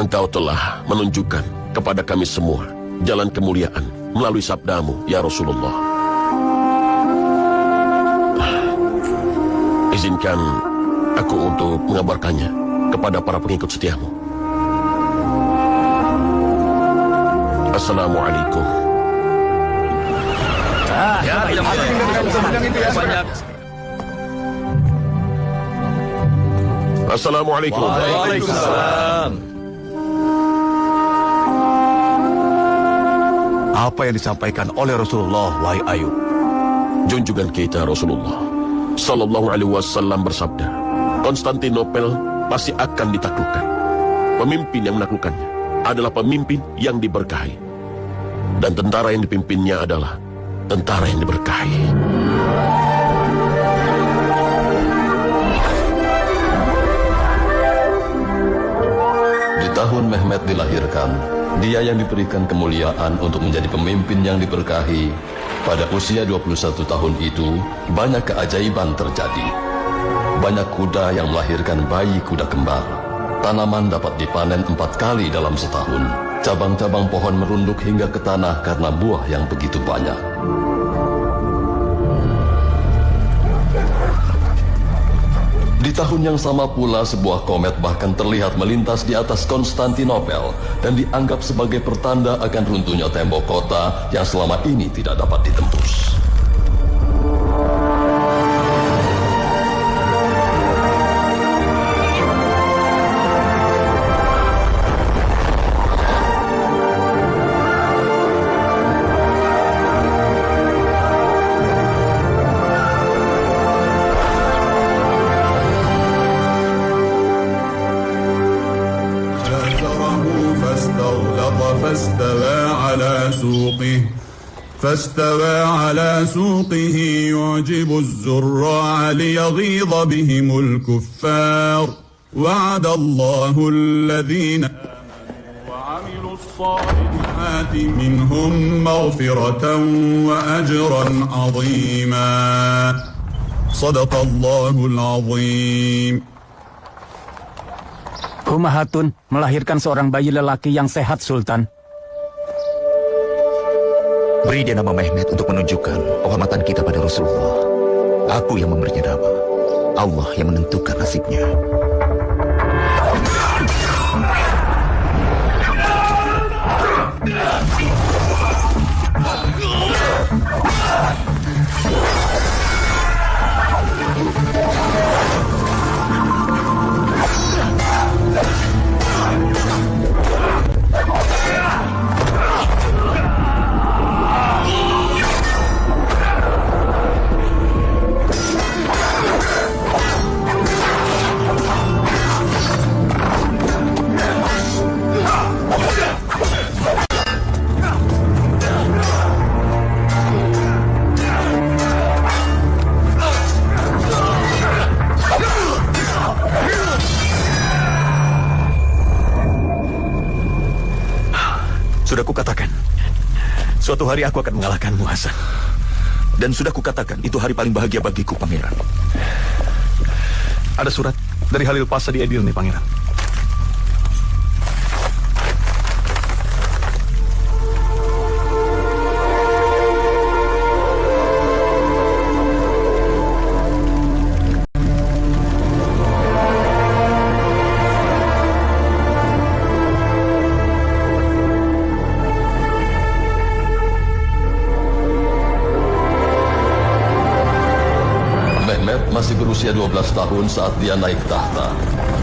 Engkau telah menunjukkan kepada kami semua jalan kemuliaan melalui sabdamu, ya Rasulullah. Izinkan aku untuk mengabarkannya kepada para pengikut setiamu. Assalamualaikum. Assalamualaikum. Waalaikumsalam. Apa yang disampaikan oleh Rasulullah, wahai Ayub? Junjungan kita Rasulullah Sallallahu Alaihi Wasallam bersabda, Konstantinopel pasti akan ditaklukkan. Pemimpin yang menaklukkannya adalah pemimpin yang diberkahi, dan tentara yang dipimpinnya adalah tentara yang diberkahi. Di tahun Mehmet dilahirkan, dia yang diberikan kemuliaan untuk menjadi pemimpin yang diberkahi. Pada usia 21 tahun itu, banyak keajaiban terjadi. Banyak kuda yang melahirkan bayi kuda kembar. Tanaman dapat dipanen 4 kali dalam setahun. Cabang-cabang pohon merunduk hingga ke tanah karena buah yang begitu banyak. Di tahun yang sama pula sebuah komet bahkan terlihat melintas di atas Konstantinopel dan dianggap sebagai pertanda akan runtuhnya tembok kota yang selama ini tidak dapat ditembus. فاستوى على سوقه يعجب الزراع ليغيظ بهم الكفار وعد الله الذين آمنوا وعملوا الصالحات منهم مغفرة وأجرا عظيما صدق الله العظيم. Humahatun melahirkan seorang bayi lelaki yang sehat, Sultan. Beri dia nama Mehmet untuk menunjukkan penghormatan kita pada Rasulullah. Aku yang memberinya nama. Allah yang menentukan nasibnya. Sudah kukatakan, suatu hari aku akan mengalahkanmu, Hasan. Dan sudah kukatakan, itu hari paling bahagia bagiku, Pangeran. Ada surat dari Halil Pasha di Edirne, Pangeran. Masih berusia 12 tahun saat dia naik tahta.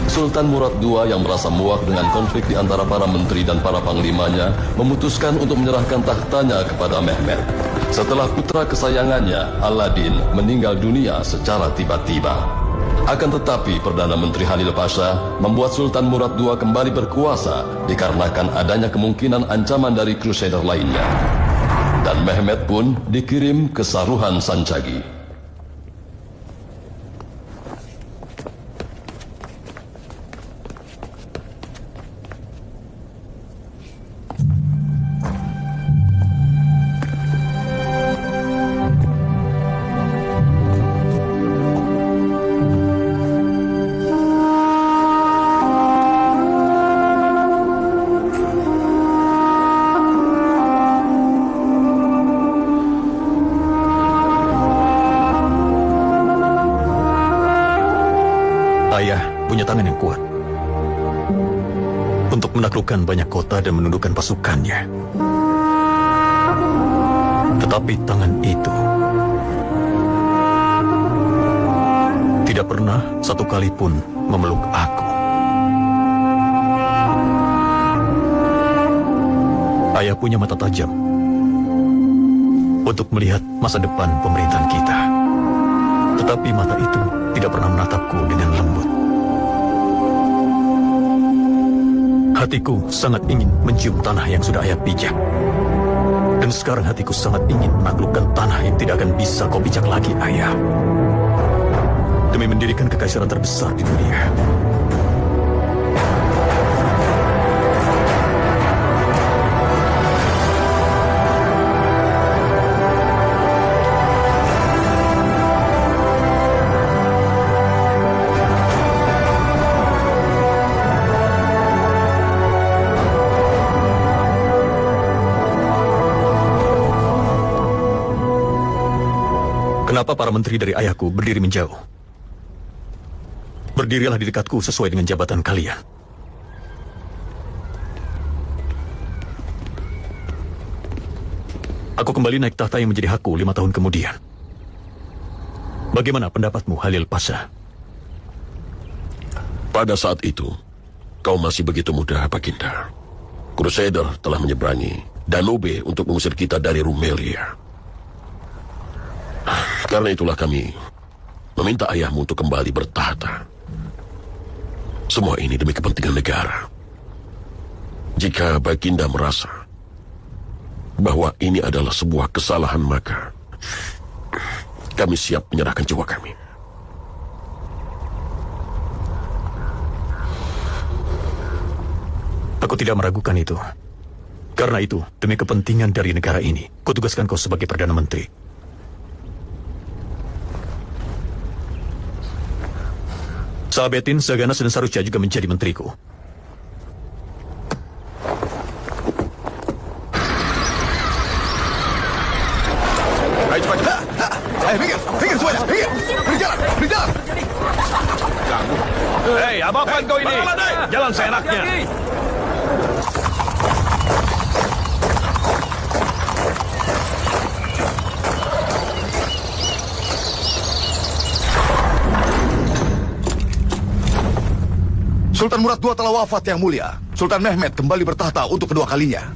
Sultan Murad II yang merasa muak dengan konflik di antara para menteri dan para panglimanya memutuskan untuk menyerahkan tahtanya kepada Mehmet. Setelah putra kesayangannya, Aladin, meninggal dunia secara tiba-tiba. Akan tetapi Perdana Menteri Halil Pasha membuat Sultan Murad II kembali berkuasa dikarenakan adanya kemungkinan ancaman dari Crusader lainnya. Dan Mehmet pun dikirim ke Saruhan Sancagi. tangan yang kuat untuk menaklukkan banyak kota dan menundukkan pasukannya. Tetapi tangan itu tidak pernah satu kali pun memeluk aku. Ayah punya mata tajam untuk melihat masa depan pemerintahan kita. Tetapi mata itu tidak pernah menatapku dengan lembut. Hatiku sangat ingin mencium tanah yang sudah ayah pijak. Dan sekarang hatiku sangat ingin menaklukkan tanah yang tidak akan bisa kau pijak lagi, ayah. Demi mendirikan kekaisaran terbesar di dunia. Kenapa para menteri dari ayahku berdiri menjauh? Berdirilah di dekatku sesuai dengan jabatan kalian. Aku kembali naik tahta yang menjadi hakku 5 tahun kemudian. Bagaimana pendapatmu, Halil Pasha? Pada saat itu, kau masih begitu muda, Baginda. Crusader telah menyeberangi Danube untuk mengusir kita dari Rumelia. Karena itulah kami meminta ayahmu untuk kembali bertahta. Semua ini demi kepentingan negara. Jika Baginda merasa bahwa ini adalah sebuah kesalahan, maka kami siap menyerahkan jiwa kami. Aku tidak meragukan itu. Karena itu, demi kepentingan dari negara ini, kutugaskan kau sebagai Perdana Menteri. Sahabetin, Zaganas, dan Saruca juga menjadi menteriku. Ayo cepat. Ayo minggir semuanya. Minggir. Berjalan. Hei, apa-apaan kau ini? Jalan seenaknya. Sultan Murad II telah wafat, Yang Mulia. Sultan Mehmed kembali bertahta untuk kedua kalinya.